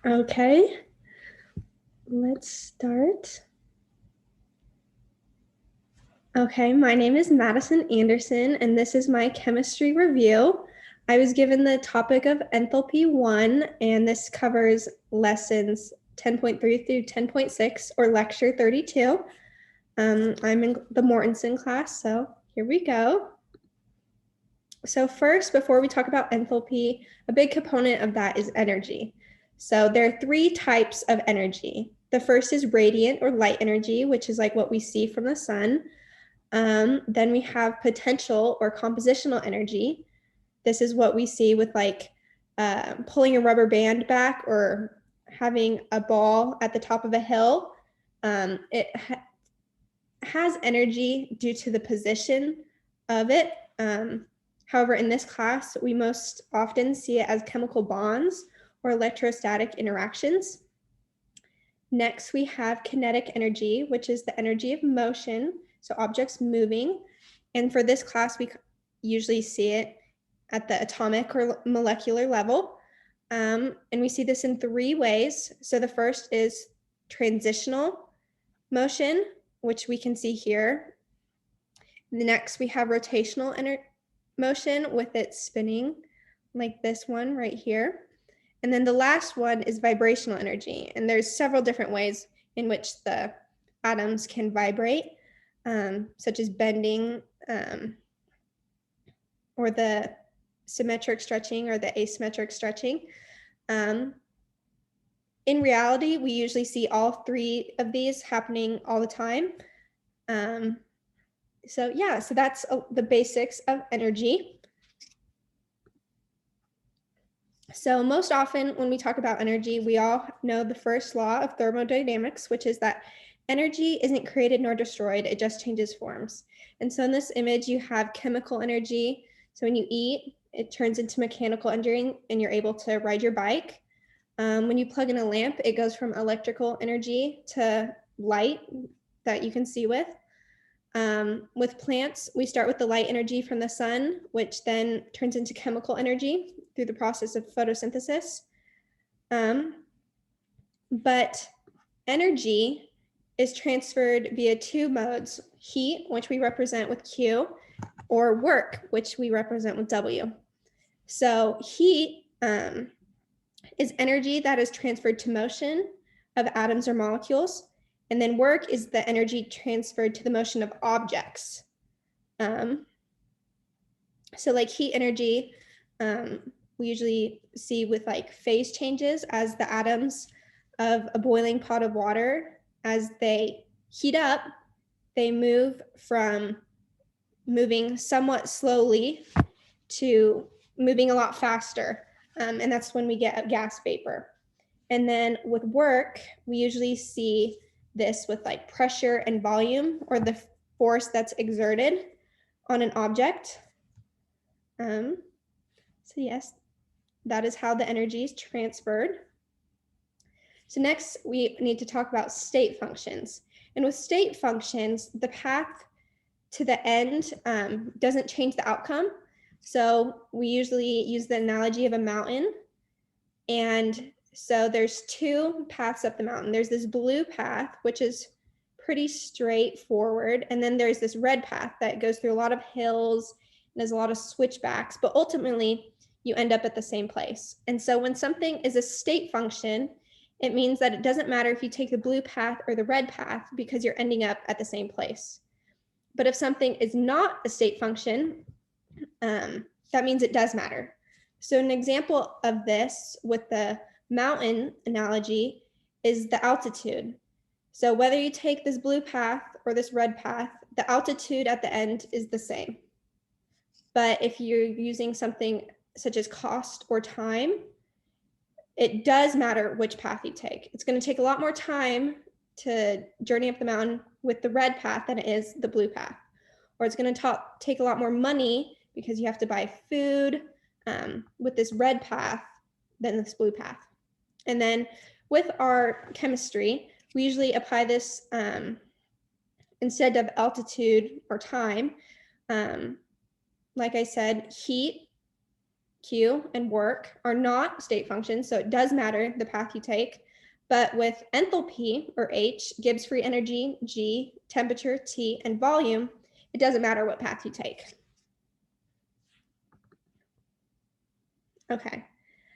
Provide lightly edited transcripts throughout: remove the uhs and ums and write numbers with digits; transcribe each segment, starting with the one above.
Okay, let's start. Okay, my name is Maddison Anderson, and this is my chemistry review. I was given the topic of Enthalpy 1, and this covers lessons 10.3 through 10.6, or lecture 32. I'm in the Mortensen class, so here we go. So first, before we talk about enthalpy, a big component of that is energy. So there are three types of energy. The first is radiant or light energy, which is like what we see from the sun. Then we have potential or compositional energy. This is what we see with like pulling a rubber band back or having a ball at the top of a hill. It has energy due to the position of it. However, in this class, we most often see it as chemical bonds or electrostatic interactions. Next, we have kinetic energy, which is the energy of motion, so objects moving. And for this class, we usually see it at the atomic or molecular level. And we see this in three ways. So the first is transitional motion, which we can see here. The next, we have rotational motion with it spinning, like this one right here. And then the last one is vibrational energy. And there's several different ways in which the atoms can vibrate, such as bending, or the symmetric stretching or the asymmetric stretching. In reality, we usually see all three of these happening all the time. So that's the basics of energy. So most often when we talk about energy, we all know the first law of thermodynamics, which is that energy isn't created nor destroyed, it just changes forms. And so in this image, you have chemical energy. So when you eat, it turns into mechanical energy and you're able to ride your bike. When you plug in a lamp, it goes from electrical energy to light that you can see with. With plants, we start with the light energy from the sun, which then turns into chemical energy through the process of photosynthesis. But energy is transferred via two modes: heat, which we represent with Q, or work, which we represent with W. So heat is energy that is transferred to motion of atoms or molecules. And then work is the energy transferred to the motion of objects. So like heat energy, we usually see with like phase changes as the atoms of a boiling pot of water, as they heat up, they move from moving somewhat slowly to moving a lot faster. And that's when we get a gas vapor. And then with work, we usually see this with like pressure and volume, or the force that's exerted on an object. So yes, that is how the energy is transferred. So next, we need to talk about state functions. And with state functions, the path to the end doesn't change the outcome. So we usually use the analogy of a mountain. And so there's two paths up the mountain. There's this blue path, which is pretty straightforward. And then there's this red path that goes through a lot of hills and there's a lot of switchbacks, but ultimately you end up at the same place. And so when something is a state function, it means that it doesn't matter if you take the blue path or the red path, because you're ending up at the same place. But if something is not a state function, that means it does matter. So an example of this with the mountain analogy is the altitude. So whether you take this blue path or this red path, the altitude at the end is the same. But if you're using something such as cost or time, it does matter which path you take. It's going to take a lot more time to journey up the mountain with the red path than it is the blue path. Or it's going to take a lot more money because you have to buy food with this red path than this blue path. And then with our chemistry, we usually apply this instead of altitude or time. Like I said, heat Q, and work are not state functions, so it does matter the path you take. But with enthalpy, or H, Gibbs free energy, G, temperature, T, and volume, it doesn't matter what path you take. Okay,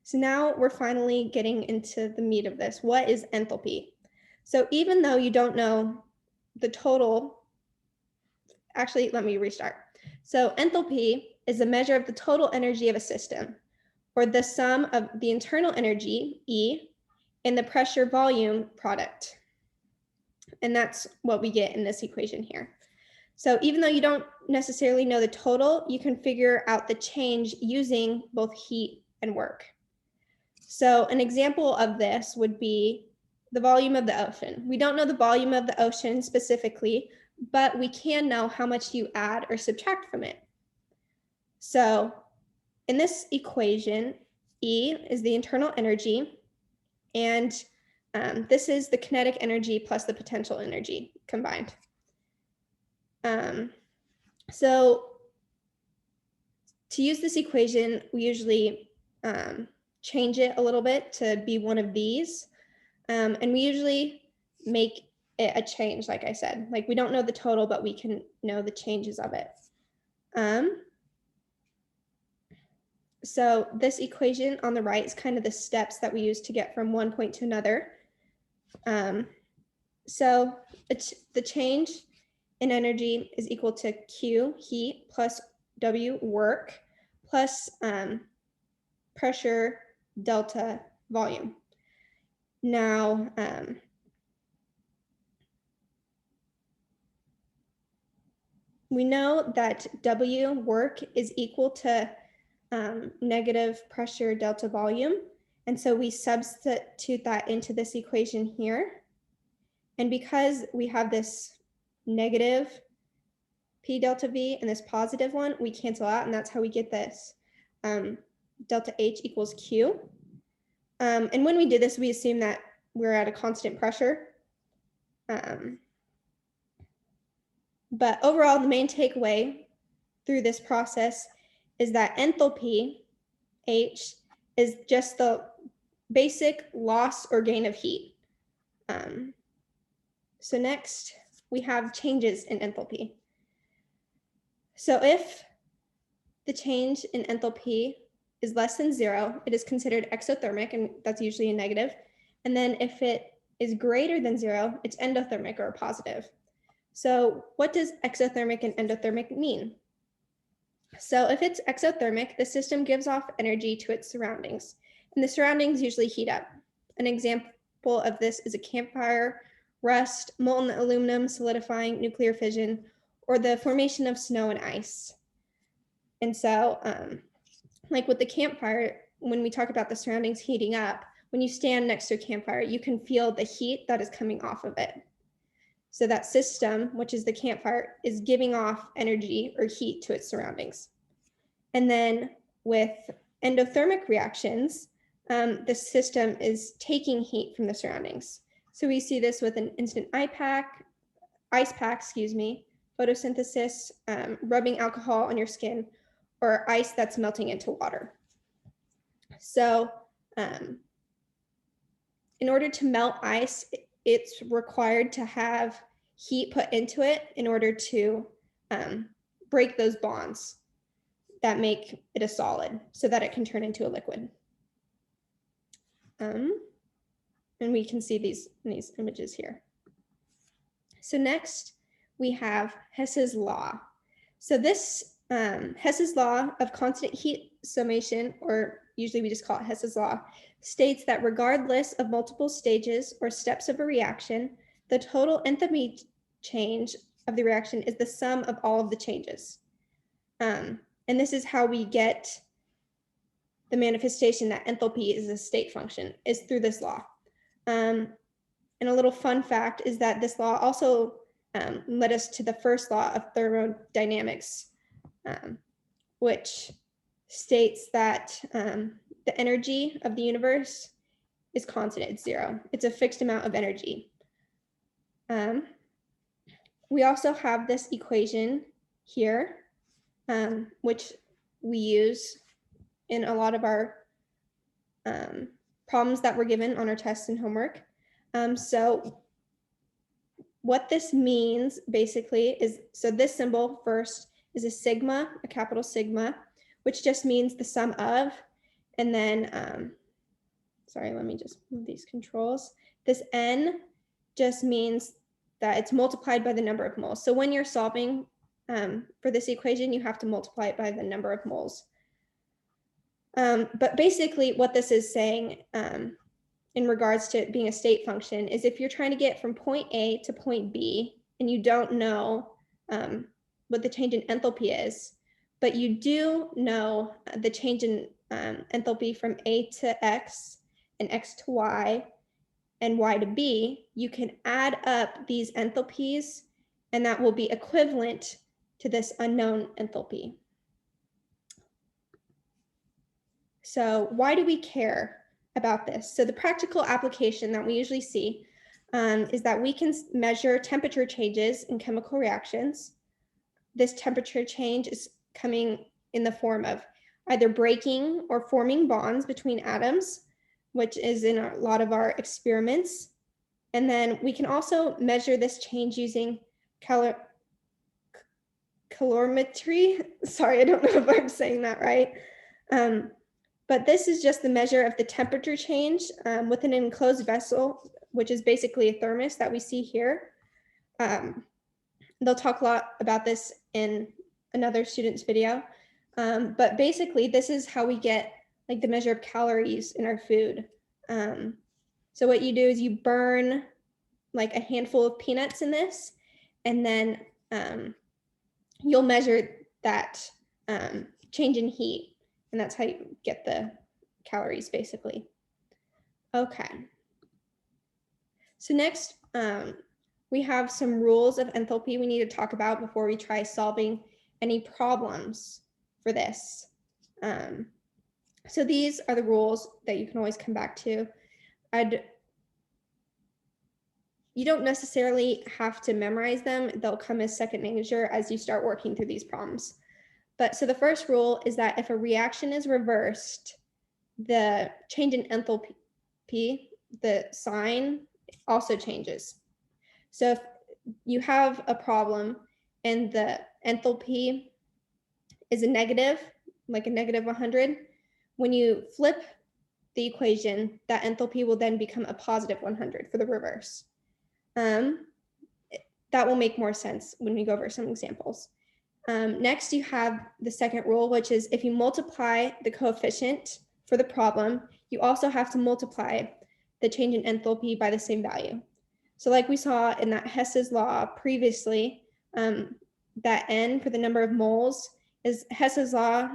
so now we're finally getting into the meat of this. What is enthalpy? So even though you don't know the total, actually, let me restart. So enthalpy is a measure of the total energy of a system, or the sum of the internal energy, E, and the pressure volume product. And that's what we get in this equation here. So even though you don't necessarily know the total, you can figure out the change using both heat and work. So an example of this would be the volume of the ocean. We don't know the volume of the ocean specifically, but we can know how much you add or subtract from it. So in this equation, E is the internal energy, and this is the kinetic energy plus the potential energy combined. So to use this equation, we usually change it a little bit to be one of these. And we usually make it a change, like I said. Like, we don't know the total, but we can know the changes of it. So this equation on the right is kind of the steps that we use to get from one point to another. So the change in energy is equal to Q, heat, plus W, work, plus pressure, delta, volume. Now, we know that W, work, is equal to negative pressure, delta, volume. And so we substitute that into this equation here. And because we have this negative P delta V and this positive one, we cancel out, and that's how we get this delta H equals Q. And when we did this, we assume that we're at a constant pressure. But overall, the main takeaway through this process is that enthalpy, H, is just the basic loss or gain of heat. So next, we have changes in enthalpy. So if the change in enthalpy is less than 0, it is considered exothermic, and that's usually a negative. And then if it is greater than 0, it's endothermic, or a positive. So what does exothermic and endothermic mean? So if it's exothermic, the system gives off energy to its surroundings, and the surroundings usually heat up. An example of this is a campfire, rust, molten aluminum solidifying, nuclear fission, or the formation of snow and ice. And so, like with the campfire, when we talk about the surroundings heating up, when you stand next to a campfire, you can feel the heat that is coming off of it. So that system, which is the campfire, is giving off energy or heat to its surroundings. And then with endothermic reactions, the system is taking heat from the surroundings. So we see this with an instant ice pack, photosynthesis, rubbing alcohol on your skin, or ice that's melting into water. So in order to melt ice, it's required to have heat put into it in order to break those bonds that make it a solid so that it can turn into a liquid. And we can see these images here. So next, we have Hess's law. So this Hess's law of constant heat summation, or usually we just call it Hess's law, states that regardless of multiple stages or steps of a reaction, the total enthalpy change of the reaction is the sum of all of the changes. And this is how we get the manifestation that enthalpy is a state function, is through this law. And a little fun fact is that this law also led us to the first law of thermodynamics, which states that the energy of the universe is constant, it's 0. It's a fixed amount of energy. We also have this equation here, which we use in a lot of our problems that were given on our tests and homework. So what this means basically is, so this symbol first is a sigma, a capital sigma, which just means the sum of, and then, sorry, let me just move these controls. This N just means that it's multiplied by the number of moles. So when you're solving for this equation, you have to multiply it by the number of moles. But basically what this is saying in regards to it being a state function is if you're trying to get from point A to point B and you don't know what the change in enthalpy is, but you do know the change in enthalpy from A to X and X to Y and Y to B, you can add up these enthalpies and that will be equivalent to this unknown enthalpy. So why do we care about this? So the practical application that we usually see is that we can measure temperature changes in chemical reactions. This temperature change is coming in the form of either breaking or forming bonds between atoms, which is in a lot of our experiments. And then we can also measure this change using calorimetry. Sorry, I don't know if I'm saying that right. But this is just the measure of the temperature change within an enclosed vessel, which is basically a thermos that we see here. They'll talk a lot about this in another student's video. But basically, this is how we get like the measure of calories in our food. So what you do is you burn like a handful of peanuts in this, and then you'll measure that change in heat. And that's how you get the calories, basically. Okay. So next, we have some rules of enthalpy we need to talk about before we try solving any problems for this. So these are the rules that you can always come back to. You don't necessarily have to memorize them. They'll come as second nature as you start working through these problems. But so the first rule is that if a reaction is reversed, the change in enthalpy, the sign also changes. So if you have a problem and the enthalpy is a negative, like a negative 100, when you flip the equation, that enthalpy will then become a positive 100 for the reverse. That will make more sense when we go over some examples. Next, you have the second rule, which is if you multiply the coefficient for the problem, you also have to multiply the change in enthalpy by the same value. So like we saw in that Hess's law previously, that N for the number of moles is Hess's law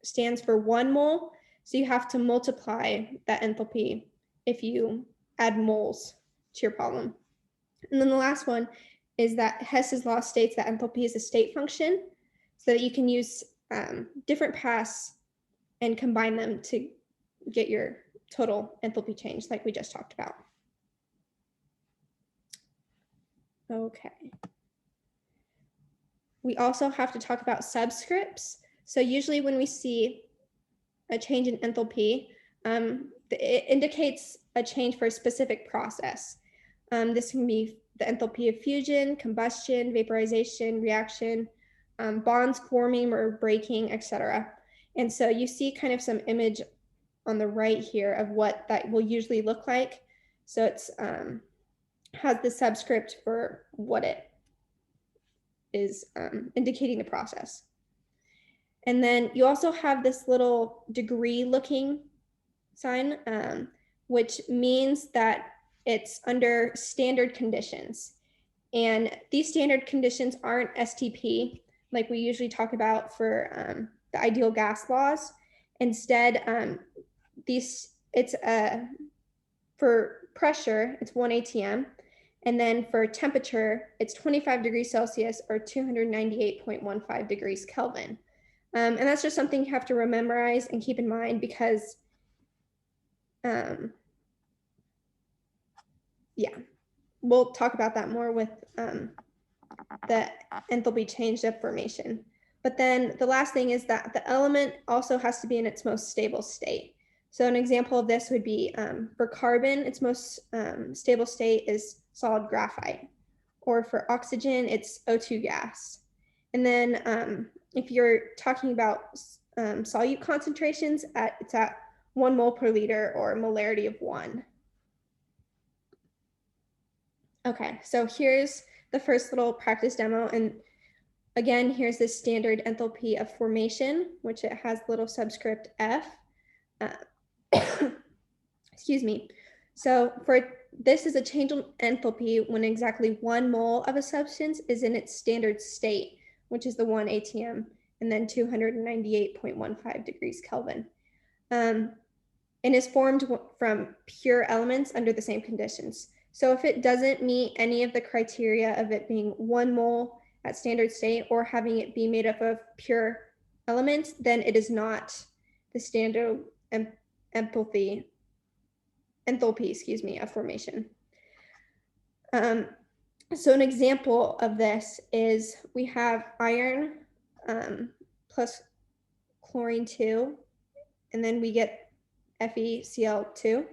stands for 1 mole. So you have to multiply that enthalpy if you add moles to your problem. And then the last one is that Hess's law states that enthalpy is a state function, so that you can use different paths and combine them to get your total enthalpy change like we just talked about. Okay. We also have to talk about subscripts. So usually when we see a change in enthalpy, it indicates a change for a specific process. This can be the enthalpy of fusion, combustion, vaporization, reaction, bonds forming or breaking, etc. And so you see kind of some image on the right here of what that will usually look like. So it's has the subscript for what it is indicating the process. And then you also have this little degree looking sign, which means that it's under standard conditions. And these standard conditions aren't STP, like we usually talk about for the ideal gas laws. Instead, for pressure, it's 1 atm. And then for temperature, it's 25 degrees Celsius or 298.15 degrees Kelvin. And that's just something you have to memorize and keep in mind because, yeah, we'll talk about that more with the enthalpy change deformation. But then the last thing is that the element also has to be in its most stable state. So an example of this would be for carbon, its most stable state is solid graphite. Or for oxygen, it's O2 gas. And then if you're talking about solute concentrations, it's at 1 mole per liter or molarity of 1. Okay, so here's the first little practice demo. And again, here's the standard enthalpy of formation, which it has little subscript F. Excuse me. So this is a change in enthalpy when exactly 1 mole of a substance is in its standard state, which is the 1 atm, and then 298.15 degrees Kelvin. And is formed from pure elements under the same conditions. So if it doesn't meet any of the criteria of it being 1 mole at standard state or having it be made up of pure elements, then it is not the standard enthalpy, of formation. So an example of this is we have iron plus chlorine 2, and then we get FeCl2.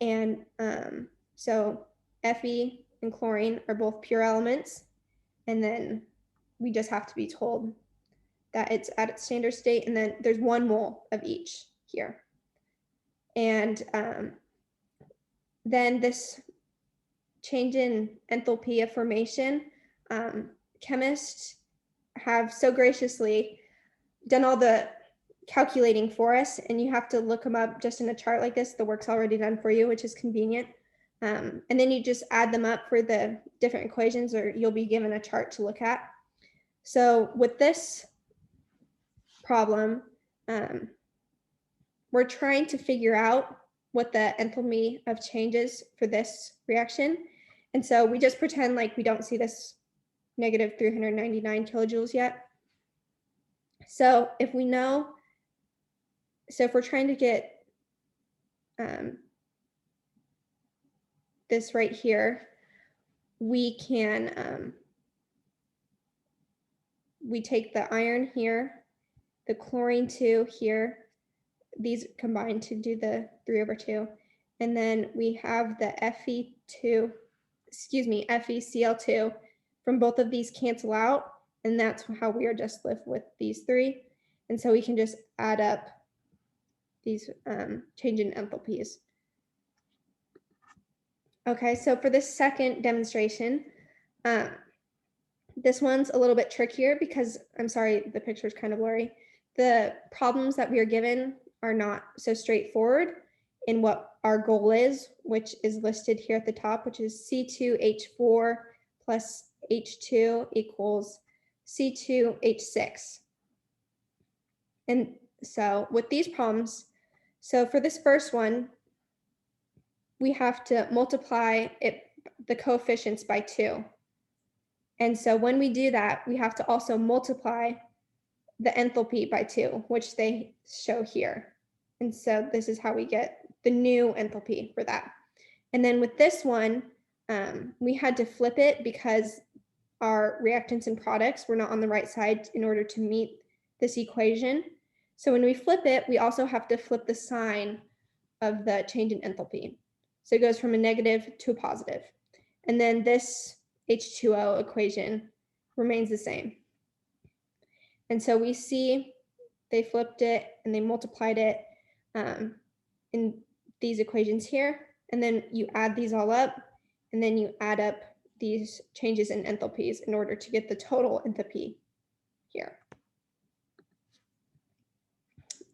And so Fe and chlorine are both pure elements, and then we just have to be told that it's at its standard state, and then there's 1 mole of each here. And then this change in enthalpy of formation, chemists have so graciously done all the calculating for us, and you have to look them up just in a chart like this. The work's already done for you, which is convenient. And then you just add them up for the different equations, or you'll be given a chart to look at. So with this problem, we're trying to figure out what the enthalpy of change is for this reaction. And so we just pretend like we don't see this negative 399 kilojoules yet. So if we know, so if we're trying to get this right here, we can, we take the iron here, the chlorine 2 here, these combine to do the 3/2, and then we have the FeCl2 from both of these cancel out, and that's how we are just left with these 3. And so we can just add up these change in enthalpies. Okay, so for this second demonstration, this one's a little bit trickier because, I'm sorry, the picture is kind of blurry. The problems that we are given are not so straightforward in what our goal is, which is listed here at the top, which is C2H4 plus H2 equals C2H6. And so with these problems, so for this first one, we have to multiply the coefficients by 2. And so when we do that, we have to also multiply the enthalpy by 2, which they show here. And so this is how we get the new enthalpy for that. And then with this one, we had to flip it because our reactants and products were not on the right side in order to meet this equation. So when we flip it, we also have to flip the sign of the change in enthalpy. So it goes from a negative to a positive. And then this H2O equation remains the same. And so we see they flipped it and they multiplied it in these equations here. And then you add these all up, and then you add up these changes in enthalpies in order to get the total enthalpy here.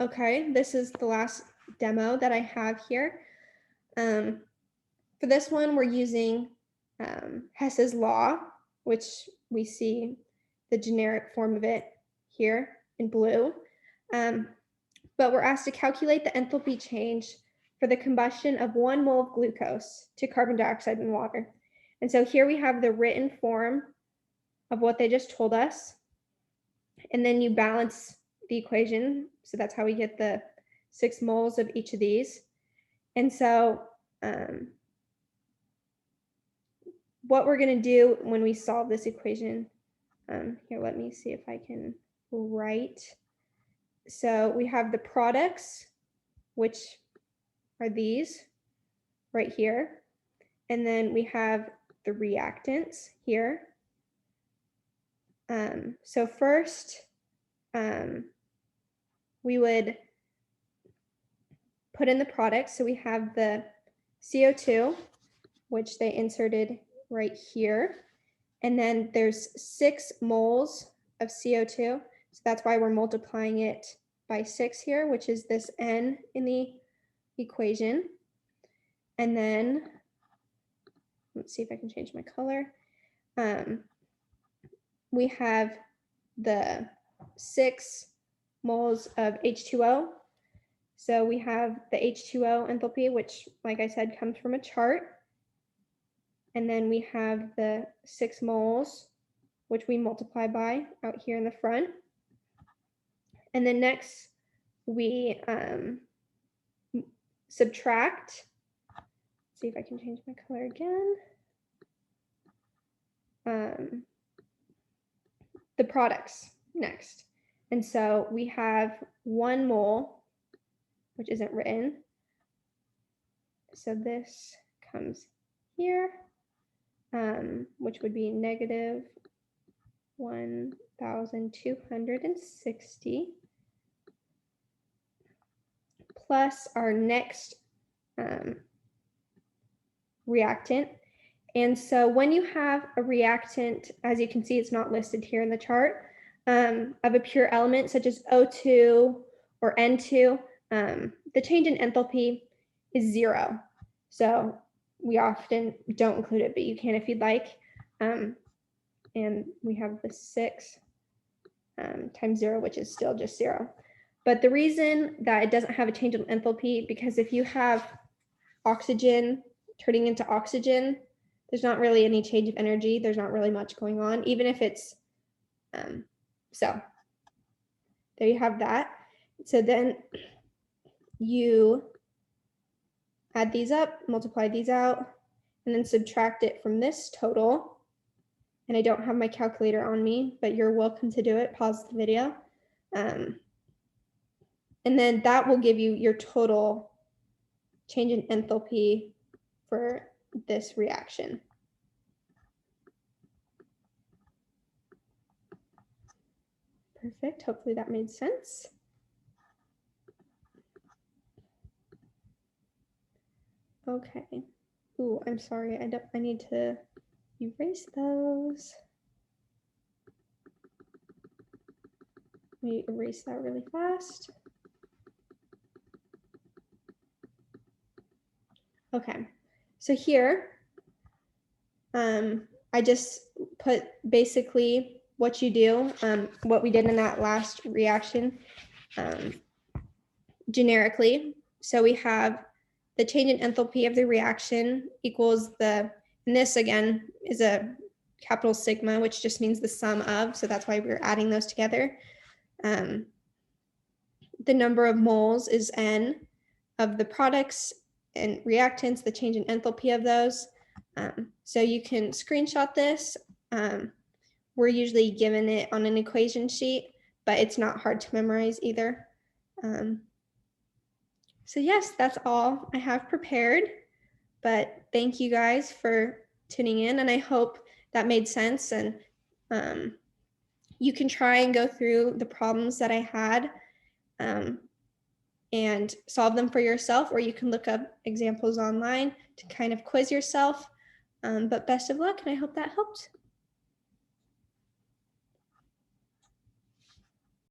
Okay, this is the last demo that I have here. For this one, we're using Hess's law, which we see the generic form of it here in blue. But we're asked to calculate the enthalpy change for the combustion of 1 mole of glucose to carbon dioxide and water. And so here we have the written form of what they just told us. And then you balance the equation. So that's how we get the 6 moles of each of these. And so what we're going to do when we solve this equation Here, let me see if I can write. So we have the products, which are these right here. And then we have the reactants here. So first, we would put in the products. So we have the CO2, which they inserted right here. And then there's 6 moles of CO2. So that's why we're multiplying it by 6 here, which is this N in the equation. And then, let's see if I can change my color. We have the 6 moles of H2O. So we have the H2O enthalpy, which, like I said, comes from a chart. And then we have the 6 moles, which we multiply by out here in the front. And then next, we subtract. Let's see if I can change my color again. The products next. And so we have 1 mole, which isn't written. So this comes here, which would be negative 1,260 plus our next reactant. And so when you have a reactant, as you can see, it's not listed here in the chart, of a pure element such as O2 or N2, the change in enthalpy is 0. So we often don't include it, but you can if you'd like. And we have the 6 times 0, which is still just 0. But the reason that it doesn't have a change in enthalpy, because if you have oxygen turning into oxygen, there's not really any change of energy. There's not really much going on, even if it's, so there you have that. So then you add these up, multiply these out, and then subtract it from this total. And I don't have my calculator on me, but you're welcome to do it. Pause the video. And then that will give you your total change in enthalpy for this reaction. Perfect. Hopefully that made sense. Okay. Ooh, I'm sorry. I need to erase those. Let me erase that really fast. Okay. So here, I just put basically what you do, what we did in that last reaction, generically. So we have the change in enthalpy of the reaction equals and this again is a capital sigma, which just means the sum of, so that's why we're adding those together. The number of moles is N of the products and reactants, the change in enthalpy of those. So you can screenshot this. We're usually given it on an equation sheet, but it's not hard to memorize either. So yes, that's all I have prepared, but thank you guys for tuning in, and I hope that made sense. And you can try and go through the problems that I had and solve them for yourself, or you can look up examples online to kind of quiz yourself. But best of luck, and I hope that helped.